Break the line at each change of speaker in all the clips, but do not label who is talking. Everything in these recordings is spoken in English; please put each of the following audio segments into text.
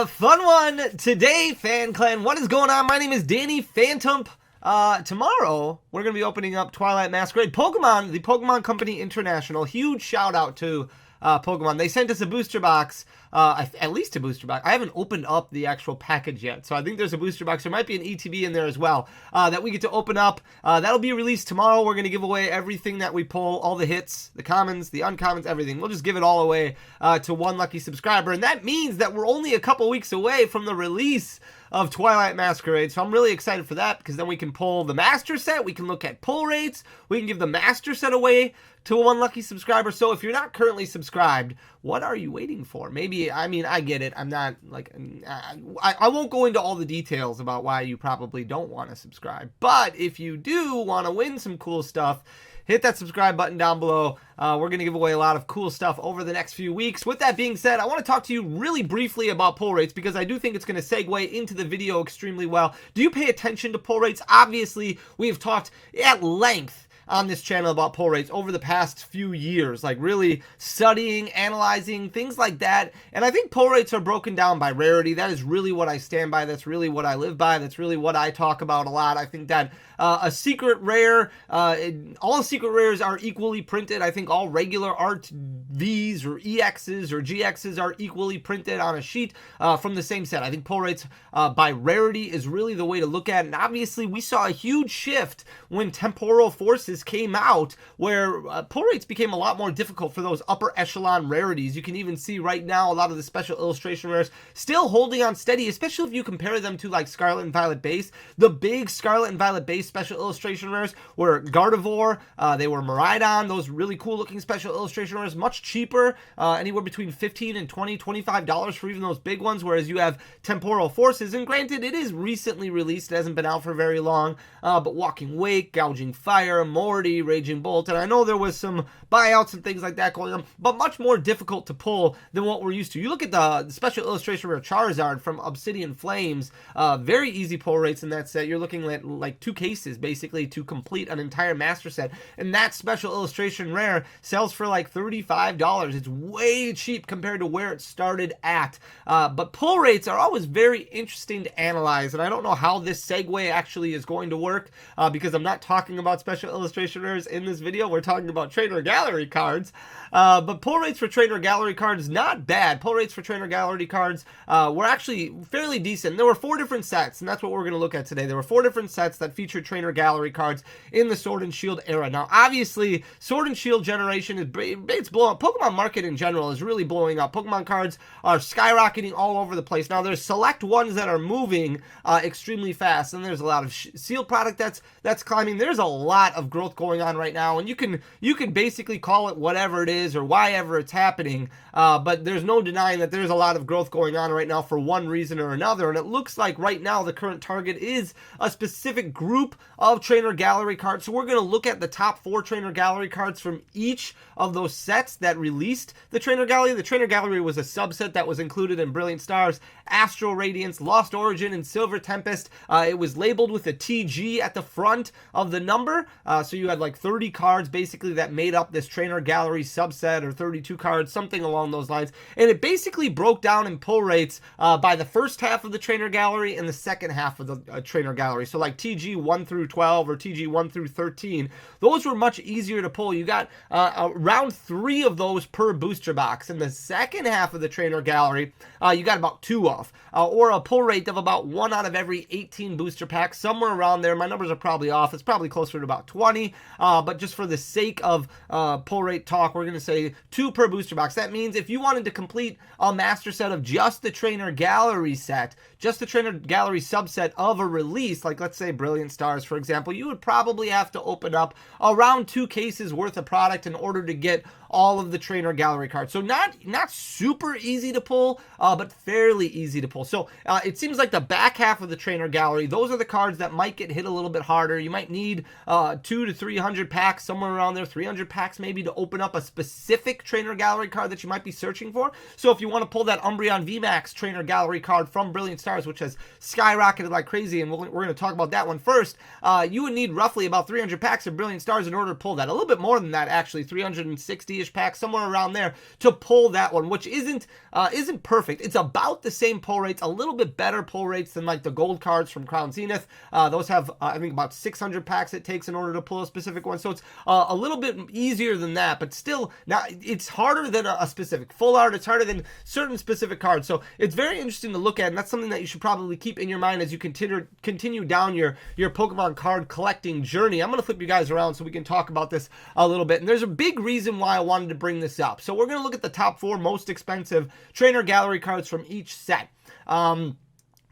Fun one today, Fan Clan. What is going on? My name is Danny Phantom. Tomorrow, we're going to be opening up Twilight Masquerade Pokemon, the Pokemon Company International. Huge shout out to Pokemon. They sent us a booster box, at least a booster box. I haven't opened up the actual package yet, so I think there's a booster box. There might be an ETB in there as well that we get to open up. That'll be released tomorrow. We're going to give away everything that we pull, all the hits, the commons, the uncommons, everything. We'll just give it all away to one lucky subscriber, and that means that we're only a couple weeks away from the release of Twilight Masquerade, so I'm really excited for that because then we can pull the master set, we can look at pull rates, we can give the master set away to one lucky subscriber. So if you're not currently subscribed, what are you waiting for? Maybe, I mean, I get it. I'm not like, I won't go into all the details about why you probably don't want to subscribe, but if you do want to win some cool stuff, hit that subscribe button down below. We're going to give away a lot of cool stuff over the next few weeks. With that being said, I want to talk to you really briefly about pull rates because I do think it's going to segue into the video extremely well. Do you pay attention to pull rates? Obviously, we have talked at length on this channel about pull rates over the past few years, like really studying, analyzing, things like that. And I think pull rates are broken down by rarity. That is really what I stand by. That's really what I live by. That's really what I talk about a lot. I think that a secret rare, all secret rares are equally printed. I think all regular art Vs or EXs or GXs are equally printed on a sheet from the same set. I think pull rates by rarity is really the way to look at it. And obviously we saw a huge shift when Temporal Forces came out where pull rates became a lot more difficult for those upper echelon rarities. You can even see right now a lot of the special illustration rares still holding on steady, especially if you compare them to like Scarlet and Violet base. The big Scarlet and Violet base special illustration rares were Gardevoir, they were Miraidon, those really cool looking special illustration rares, much cheaper, anywhere between $15 and $25 for even those big ones, whereas you have Temporal Forces, and granted it is recently released, it hasn't been out for very long, but Walking Wake, Gouging Fire, Morty, Raging Bolt, and I know there was some buyouts and things like that going on, but much more difficult to pull than what we're used to. You look at the special illustration rare Charizard from Obsidian Flames, very easy pull rates in that set. You're looking at like 2 cases basically to complete an entire master set, and that special illustration rare sells for like $35. It's way cheap compared to where it started at, but pull rates are always very interesting to analyze, and I don't know how this segue actually is going to work because I'm not talking about special illustration rares in this video. We're talking about trainer gallery cards, but pull rates for trainer gallery cards, not bad. Pull rates for trainer gallery cards were actually fairly decent. There were 4 different sets, and that's what we're going to look at today. There were 4 different sets that featured trainer gallery cards in the Sword and Shield era. Now, obviously, Sword and Shield generation it's blowing up. Pokemon Market in general is really blowing up. Pokemon cards are skyrocketing all over the place. Now, there's select ones that are moving extremely fast, and there's a lot of sealed product that's climbing. There's a lot of growth going on right now, and you can basically call it whatever it is or why ever it's happening, but there's no denying that there's a lot of growth going on right now for one reason or another, and it looks like right now the current target is a specific group of trainer gallery cards. So we're going to look at the top 4 trainer gallery cards from each of those sets that released the trainer gallery. The trainer gallery was a subset that was included in Brilliant Stars, Astral Radiance, Lost Origin, and Silver Tempest. It was labeled with a TG at the front of the number, so you had like 30 cards basically that made up this trainer gallery subset, or 32 cards, something along those lines, and it basically broke down in pull rates by the first half of the trainer gallery and the second half of the trainer gallery. So like TG 1 through 12 or TG 1 through 13, those were much easier to pull. You got around 3 of those per booster box. In the second half of the trainer gallery, you got about 2 off, or a pull rate of about 1 out of every 18 booster packs, somewhere around there. My numbers are probably off. It's probably closer to about 20, but just for the sake of pull rate talk, we're going to say 2 per booster box. That means if you wanted to complete a master set of just the trainer gallery set, just the trainer gallery subset of a release, like let's say Brilliant Stars, for example, you would probably have to open up around 2 cases worth of product in order to get all of the trainer gallery cards. So not super easy to pull, but fairly easy to pull. So it seems like the back half of the trainer gallery, those are the cards that might get hit a little bit harder. You might need 200 to 300 packs, somewhere around there, 300 packs maybe, to open up a specific trainer gallery card that you might be searching for. So if you want to pull that Umbreon VMAX trainer gallery card from Brilliant Stars, which has skyrocketed like crazy, and we're going to talk about that one first, you would need roughly about 300 packs of Brilliant Stars in order to pull that. A little bit more than that, actually, 360 70-ish packs, somewhere around there, to pull that one, which isn't perfect. It's about the same pull rates, a little bit better pull rates than like the gold cards from Crown Zenith. Those have, I think, about 600 packs it takes in order to pull a specific one. So it's a little bit easier than that, but still, now it's harder than a specific full art. It's harder than certain specific cards. So it's very interesting to look at, and that's something that you should probably keep in your mind as you continue down your Pokemon card collecting journey. I'm going to flip you guys around so we can talk about this a little bit. And there's a big reason why I wanted to bring this up. So we're going to look at the top 4 most expensive trainer gallery cards from each set.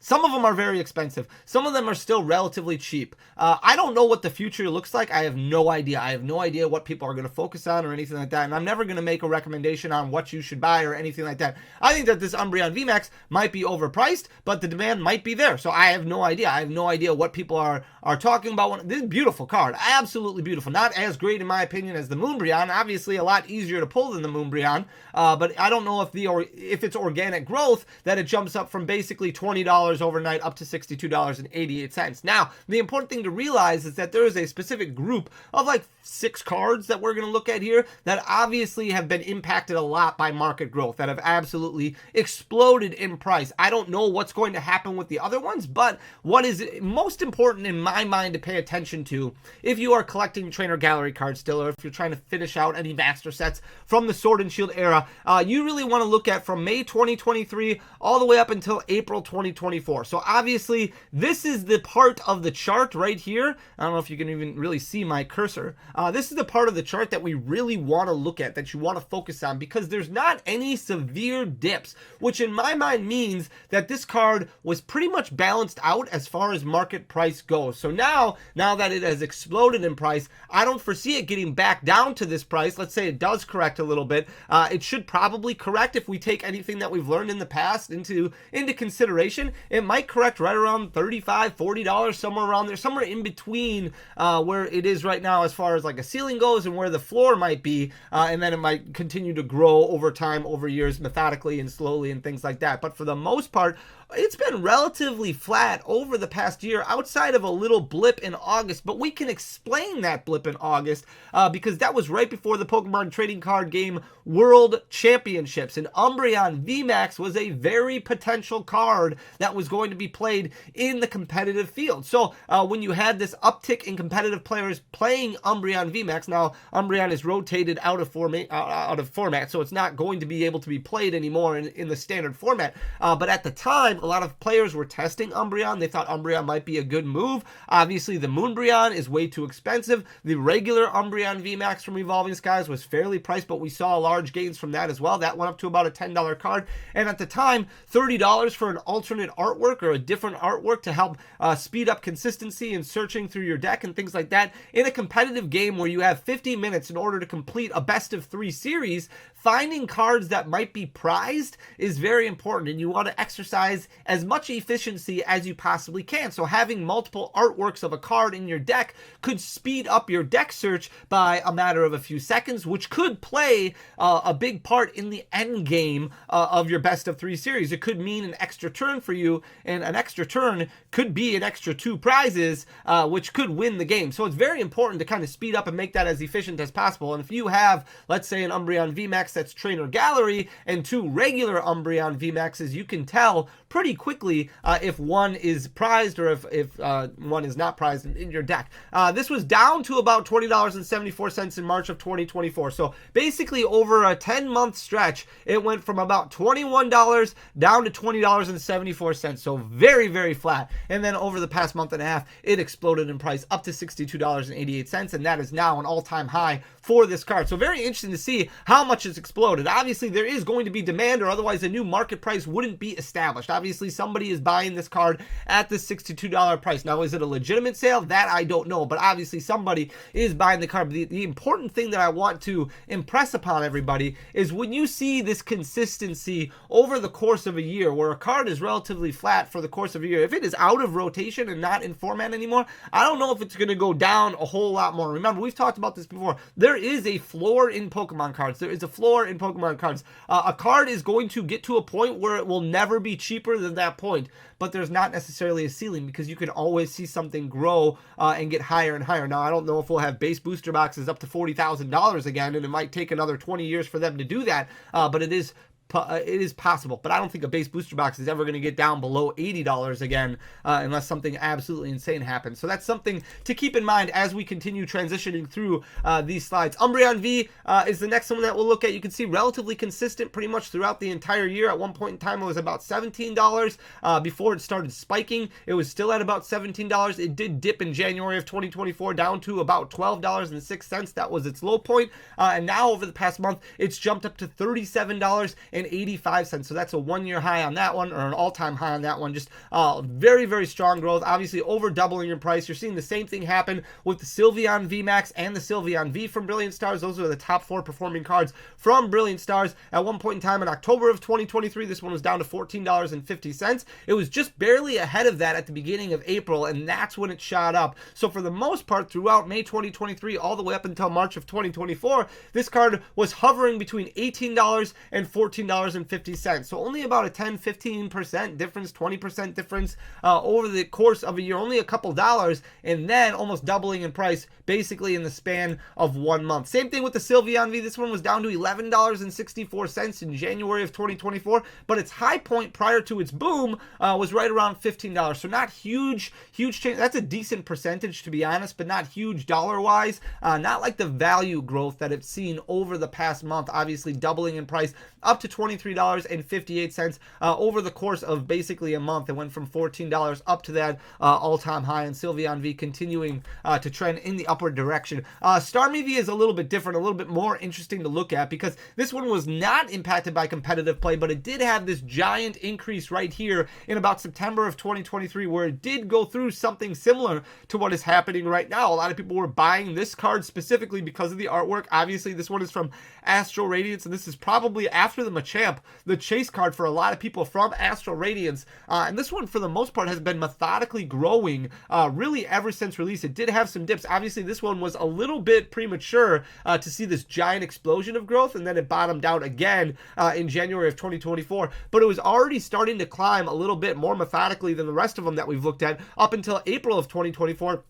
Some of them are very expensive. Some of them are still relatively cheap. I don't know what the future looks like. I have no idea. I have no idea what people are going to focus on or anything like that. And I'm never going to make a recommendation on what you should buy or anything like that. I think that this Umbreon VMAX might be overpriced, but the demand might be there. So I have no idea. I have no idea what people are talking about. This is a beautiful card. Absolutely beautiful. Not as great, in my opinion, as the Moonbreon. Obviously, a lot easier to pull than the Moonbreon. But I don't know if it's organic growth that it jumps up from basically $20 overnight up to $62.88. Now, the important thing to realize is that there is a specific group of like 6 cards that we're going to look at here that obviously have been impacted a lot by market growth, that have absolutely exploded in price. I don't know what's going to happen with the other ones, but what is most important in my mind to pay attention to if you are collecting trainer gallery cards still, or if you're trying to finish out any master sets from the Sword and Shield era, you really want to look at from May 2023 all the way up until April 2024. So obviously, this is the part of the chart right here. I don't know if you can even really see my cursor. This is the part of the chart that we really want to look at, that you want to focus on, because there's not any severe dips, which in my mind means that this card was pretty much balanced out as far as market price goes. So now that it has exploded in price, I don't foresee it getting back down to this price. Let's say it does correct a little bit. It should probably correct if we take anything that we've learned in the past into consideration. It might correct right around $35, $40, somewhere around there, somewhere in between where it is right now as far as like a ceiling goes and where the floor might be, and then it might continue to grow over time, over years, methodically and slowly and things like that. But for the most part, it's been relatively flat over the past year, outside of a little blip in August, but we can explain that blip in August because that was right before the Pokemon Trading Card Game World Championships, and Umbreon VMAX was a very potential card that was going to be played in the competitive field. So when you had this uptick in competitive players playing Umbreon VMAX, now Umbreon is rotated out of format, so it's not going to be able to be played anymore in the standard format, but at the time, a lot of players were testing Umbreon. They thought Umbreon might be a good move. Obviously, the Moonbreon is way too expensive. The regular Umbreon VMAX from Evolving Skies was fairly priced, but we saw large gains from that as well. That went up to about a $10 card. And at the time, $30 for an alternate artwork or a different artwork to help speed up consistency and searching through your deck and things like that. In a competitive game where you have 50 minutes in order to complete a best of 3 series, finding cards that might be prized is very important, and you want to exercise as much efficiency as you possibly can. So having multiple artworks of a card in your deck could speed up your deck search by a matter of a few seconds, which could play a big part in the end game of your best of 3 series. It could mean an extra turn for you, and an extra turn could be an extra 2 prizes, which could win the game. So it's very important to kind of speed up and make that as efficient as possible. And if you have, let's say, an Umbreon VMAX that's Trainer Gallery and 2 regular Umbreon VMAXs, you can tell pretty quickly if one is prized or if one is not prized in your deck. This was down to about $20.74 in March of 2024. So basically over a 10-month stretch, it went from about $21 down to $20.74. So very, very flat. And then over the past month and a half, it exploded in price up to $62.88. And that is now an all-time high for this card. So very interesting to see how much it's exploded. Obviously, there is going to be demand, or otherwise a new market price wouldn't be established. Obviously, somebody is buying this card at the $62 price. Now, is it a legitimate sale? That I don't know, but obviously somebody is buying the card. But the important thing that I want to impress upon everybody is when you see this consistency over the course of a year, where a card is relatively flat for the course of a year, if it is out of rotation and not in format anymore, I don't know if it's going to go down a whole lot more. Remember, we've talked about this before. There is a floor in Pokemon cards. There is a floor more in Pokemon cards. A card is going to get to a point where it will never be cheaper than that point, but there's not necessarily a ceiling because you can always see something grow and get higher and higher. Now, I don't know if we'll have base booster boxes up to $40,000 again, and it might take another 20 years for them to do that, but it is possible. But I don't think a base booster box is ever going to get down below $80 again unless something absolutely insane happens. So that's something to keep in mind as we continue transitioning through these slides. Umbreon V is the next one that we'll look at. You can see relatively consistent pretty much throughout the entire year. At one point in time, it was about $17 before it started spiking. It was still at about $17. It did dip in January of 2024 down to about $12.06. That was its low point. And now over the past month, it's jumped up to $37.85. So that's a one-year high on that one, or an all-time high on that one. Just very, very strong growth. Obviously, over doubling your price. You're seeing the same thing happen with the Sylveon VMAX and the Sylveon V from Brilliant Stars. Those are the top 4 performing cards from Brilliant Stars. At one point in time in October of 2023, this one was down to $14.50. It was just barely ahead of that at the beginning of April, and that's when it shot up. So for the most part, throughout May 2023, all the way up until March of 2024, this card was hovering between $18 and $14.50. So only about a 10-15% difference, 20% difference over the course of a year, only a couple dollars, and then almost doubling in price basically in the span of 1 month. Same thing with the Sylveon V. This one was down to $11.64 in January of 2024, but its high point prior to its boom was right around $15. So not huge change. That's a decent percentage, to be honest, but not huge dollar-wise. Not like the value growth that it's seen over the past month, obviously doubling in price up to $23.58 over the course of basically a month. It went from $14 up to that all-time high, and Sylveon V continuing to trend in the upward direction. Starmie V is a little bit different, a little bit more interesting to look at because this one was not impacted by competitive play, but it did have this giant increase right here in about September of 2023 where it did go through something similar to what is happening right now. A lot of people were buying this card specifically because of the artwork. Obviously, this one is from Astral Radiance, and this is probably after the Machamp, the chase card for a lot of people from Astral Radiance. And this one, for the most part, has been methodically growing really ever since release. It did have some dips. Obviously, this one was a little bit premature to see this giant explosion of growth, and then it bottomed out again in January of 2024. But it was already starting to climb a little bit more methodically than the rest of them that we've looked at up until April of 2024.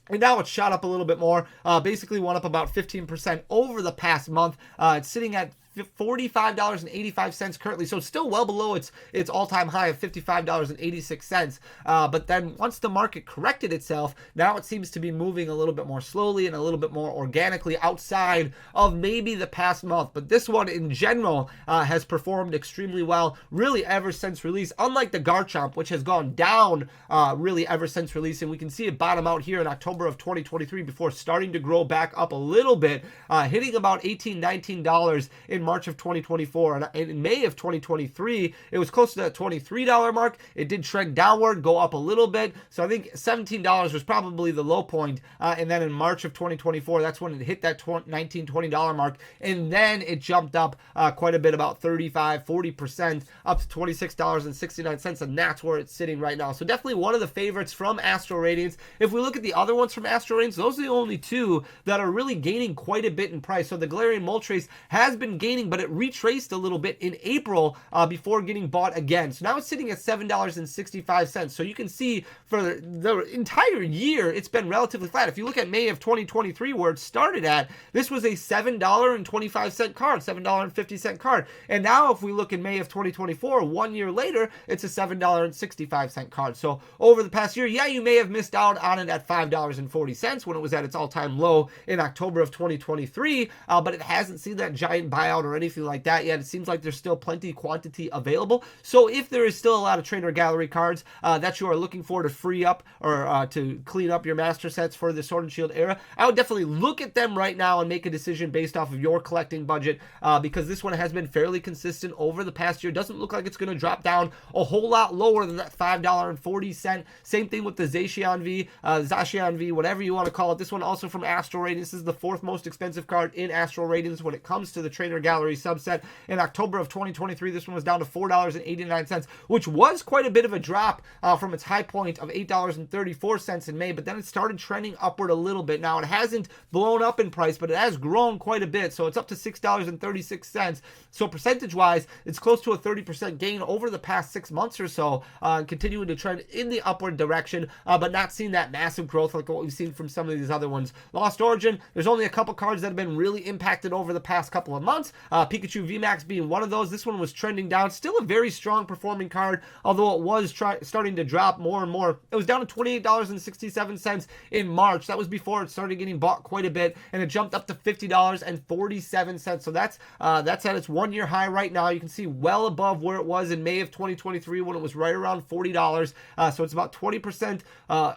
And now it's shot up a little bit more, basically went up about 15% over the past month. It's sitting at $45.85 currently, so it's still well below its all-time high of $55.86. But then once the market corrected itself, now it seems to be moving a little bit more slowly and a little bit more organically outside of maybe the past month. But this one in general has performed extremely well really ever since release, unlike the Garchomp, which has gone down really ever since release. And we can see it bottom out here in October of 2023 before starting to grow back up a little bit, hitting about $18, $19 in March of 2024, and in May of 2023 it was close to that $23 mark. It did trend downward, go up a little bit, so I think $17 was probably the low point, and then in March of 2024 that's when it hit that $19-$20 mark, and then it jumped up quite a bit, about 35-40%, up to $26.69, and that's where it's sitting right now. So definitely one of the favorites from Astral Radiance. If we look at the other ones from Astral Radiance, those are the only two that are really gaining quite a bit in price. So the Galarian Moltres has been gaining, but it retraced a little bit in April before getting bought again. So now it's sitting at $7.65. So you can see for the entire year, it's been relatively flat. If you look at May of 2023, where it started at, this was a $7.25 card, $7.50 card. And now if we look in May of 2024, 1 year later, it's a $7.65 card. So over the past year, yeah, you may have missed out on it at $5.40 when it was at its all-time low in October of 2023, but it hasn't seen that giant buyout or anything like that yet. It seems like there's still plenty quantity available. So if there is still a lot of trainer gallery cards that you are looking for to free up or to clean up your master sets for the Sword and Shield era, I would definitely look at them right now and make a decision based off of your collecting budget, because this one has been fairly consistent over the past year. Doesn't look like it's going to drop down a whole lot lower than that $5.40. Same thing with the Zacian V, whatever you want to call it. This one also from Astral Radiance. This is the 4th most expensive card in Astral Radiance when it comes to the trainer gallery Gallery subset. In October of 2023, this one was down to $4.89, which was quite a bit of a drop from its high point of $8.34 in May, but then it started trending upward a little bit. Now, it hasn't blown up in price, but it has grown quite a bit, so it's up to $6.36. So percentage-wise, it's close to a 30% gain over the past 6 months or so, continuing to trend in the upward direction, but not seeing that massive growth like what we've seen from some of these other ones. Lost Origin, there's only a couple cards that have been really impacted over the past couple of months. Pikachu VMAX being one of those. This one was trending down. Still a very strong performing card, although it was starting to drop more and more. It was down to $28.67 in March. That was before it started getting bought quite a bit, and it jumped up to $50.47. So that's at its 1-year high right now. You can see well above where it was in May of 2023 when it was right around $40. So it's about 20%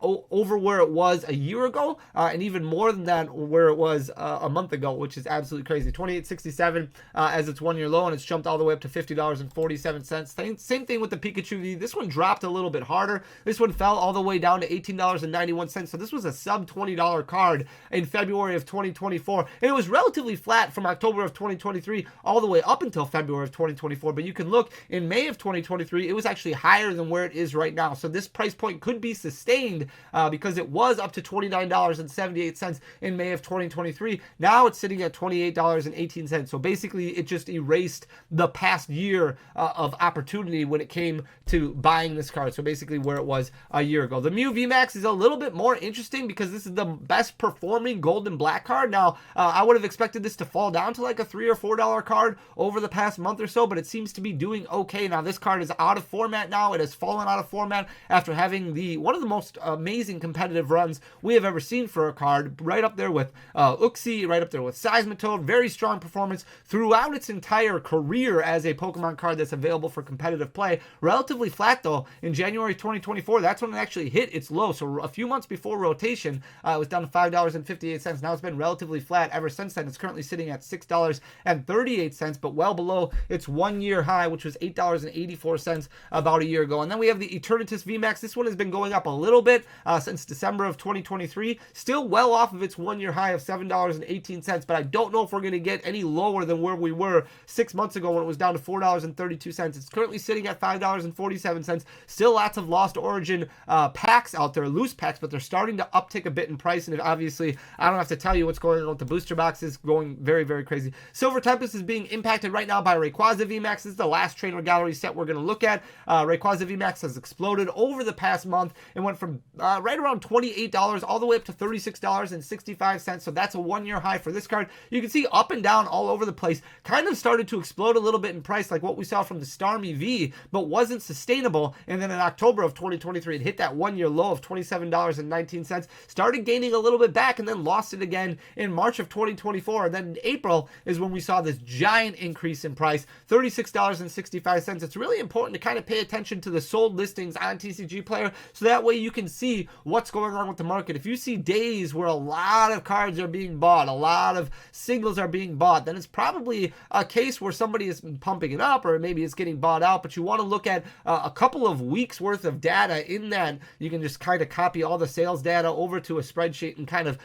over where it was a year ago, and even more than that where it was a month ago, which is absolutely crazy. $28.67 as its 1-year low, and it's jumped all the way up to $50.47. Same thing with the Pikachu V. This one dropped a little bit harder. This one fell all the way down to $18.91. So this was a sub $20 card in February of 2024, and it was relatively flat from October of 2023 all the way up until February of 2024. But you can look in May of 2023, it was actually higher than where it is right now. So this price point could be sustained because it was up to $29.78 in May of 2023. Now it's sitting at $28.18. So basically, it just erased the past year of opportunity when it came to buying this card. So basically where it was a year ago. The Mew VMAX is a little bit more interesting because this is the best performing gold and black card. Now, I would have expected this to fall down to like a $3 or $4 card over the past month or so, but it seems to be doing okay. Now, this card is out of format now. It has fallen out of format after having one of the most amazing competitive runs we have ever seen for a card, right up there with Uxie, right up there with Seismitoad. Very strong performance throughout its entire career as a Pokemon card that's available for competitive play. Relatively flat, though. In January 2024, that's when it actually hit its low. So a few months before rotation, it was down to $5.58. Now it's been relatively flat ever since then. It's currently sitting at $6.38, but well below its 1-year high, which was $8.84 about a year ago. And then we have the Eternatus VMAX. This one has been going up a little bit since December of 2023. Still well off of its 1-year high of $7.18, but I don't know if we're going to get any lower than where we were 6 months ago when it was down to $4.32. It's currently sitting at $5.47. Still lots of Lost Origin packs out there, loose packs, but they're starting to uptick a bit in price. And obviously, I don't have to tell you what's going on with the booster boxes, going very, very crazy. Silver Tempest is being impacted right now by Rayquaza VMAX. This is the last Trainer Gallery set we're going to look at. Rayquaza VMAX has exploded over the past month and went from right around $28 all the way up to $36.65. So that's a 1-year high for this card. You can see up and down all over the place. Kind of started to explode a little bit in price like what we saw from the Starmie V, but wasn't sustainable. And then in October of 2023, it hit that 1-year low of $27.19. Started gaining a little bit back and then lost it again in March of 2024. And then in April is when we saw this giant increase in price, $36.65. It's really important to kind of pay attention to the sold listings on TCG Player so that way you can see what's going on with the market. If you see days where a lot of cards are being bought, a lot of singles are being bought, then it's probably a case where somebody is pumping it up or maybe it's getting bought out. But you want to look at a couple of weeks worth of data. In that, you can just kind of copy all the sales data over to a spreadsheet and kind of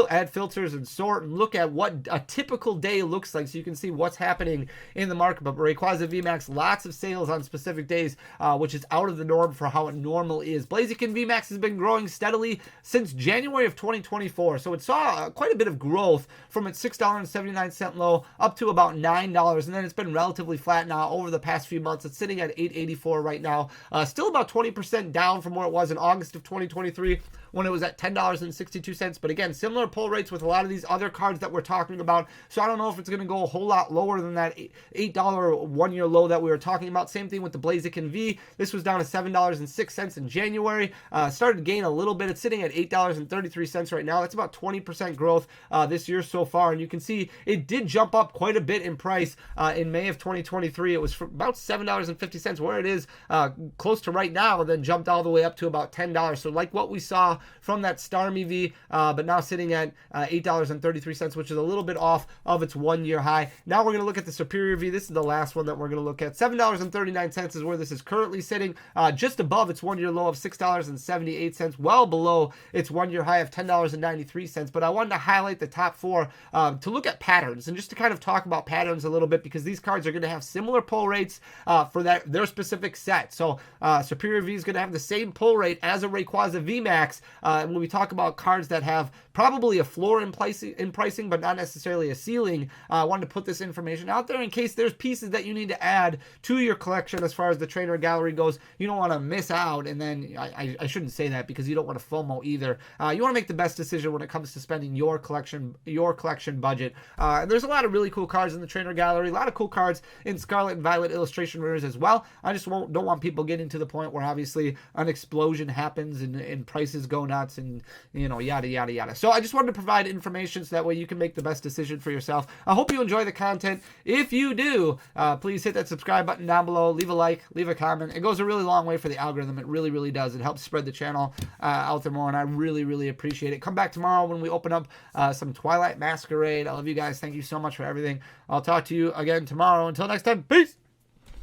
add filters and sort and look at what a typical day looks like so you can see what's happening in the market. But Rayquaza VMAX, lots of sales on specific days, which is out of the norm for how it normally is. Blaziken VMAX has been growing steadily since January of 2024, so it saw quite a bit of growth from its $6.79 low up to about $9, and then it's been relatively flat now over the past few months. It's sitting at $8.84 right now, still about 20% down from where it was in August of 2023 when it was at $10.62. But again, similar pull rates with a lot of these other cards that we're talking about. So I don't know if it's going to go a whole lot lower than that $8 1-year low that we were talking about. Same thing with the Blaziken V. This was down to $7.06 in January. Started to gain a little bit. It's sitting at $8.33 right now. That's about 20% growth this year so far. And you can see it did jump up quite a bit in price in May of 2023. It was for about $7.50 where it is close to right now, and then jumped all the way up to about $10. So like what we saw from that Starmie V, but now sitting at $8.33, which is a little bit off of its 1-year high. Now we're going to look at the Superior V. This is the last one that we're going to look at. $7.39 is where this is currently sitting, just above its 1-year low of $6.78, well below its 1-year high of $10.93. But I wanted to highlight the top 4 to look at patterns and just to kind of talk about patterns a little bit, because these cards are going to have similar pull rates for their specific set. So Superior V is going to have the same pull rate as a Rayquaza VMAX. And when we talk about cards that have probably a floor in pricing, but not necessarily a ceiling, I wanted to put this information out there in case there's pieces that you need to add to your collection as far as the trainer gallery goes. You don't want to miss out, and then I shouldn't say that because you don't want to FOMO either. You want to make the best decision when it comes to spending your collection budget. And there's a lot of really cool cards in the trainer gallery, a lot of cool cards in Scarlet and Violet illustration rares as well. I just don't want people getting to the point where obviously an explosion happens and prices go nuts and yada yada yada. So I just wanted to provide information so that way you can make the best decision for yourself. I hope you enjoy the content. If you do, please hit that subscribe button down below, leave a like, leave a comment. It goes a really long way for the algorithm. It really, really does. It helps spread the channel out there more, and I really, really appreciate it. Come back tomorrow when we open up some Twilight Masquerade. I love you guys. Thank you so much for everything. I'll talk to you again tomorrow. Until next time, peace!